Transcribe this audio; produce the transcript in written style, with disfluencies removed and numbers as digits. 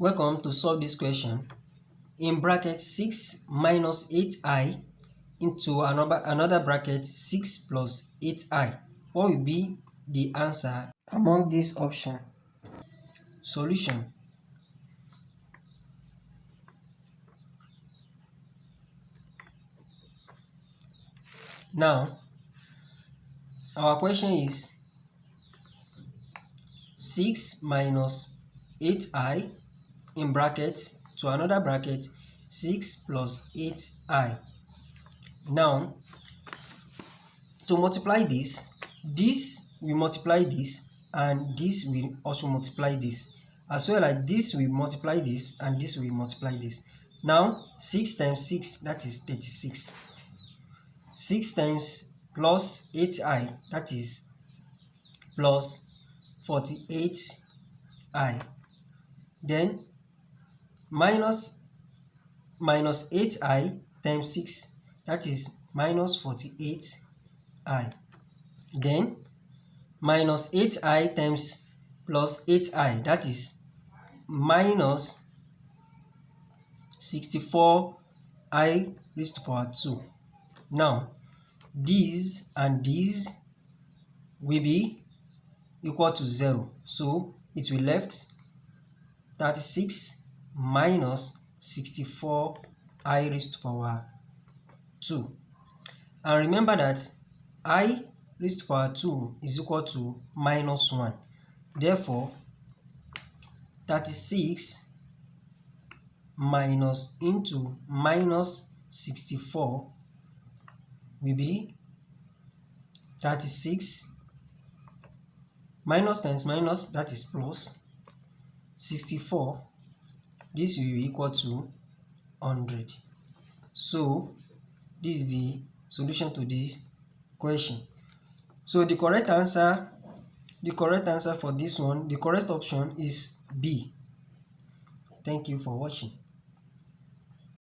Welcome to solve this question. In bracket 6 minus 8i into another bracket 6 plus 8i. What will be the answer among these options? Solution. Now, our question is 6 minus 8i in bracket to another bracket 6 plus 8i. Now, to multiply this will multiply this, and this will also multiply this, as well as this will multiply this, and this will multiply this. Now, 6 times 6, that is 36. 6 times plus 8i, that is plus 48i. Then minus 8i times 6, that is minus 48i. Then minus 8i times plus 8i, that is minus 64i raised to power 2. Now, these and these will be equal to 0. So it will left 36 minus 64i raised to power 2. And remember that I raised to power 2 is equal to minus 1. Therefore, 36 minus into minus 64 will be 36 minus times minus, that is plus 64. This will be equal to 100. So this is the solution to this question. So the correct answer for this one, the correct option is B. Thank you for watching.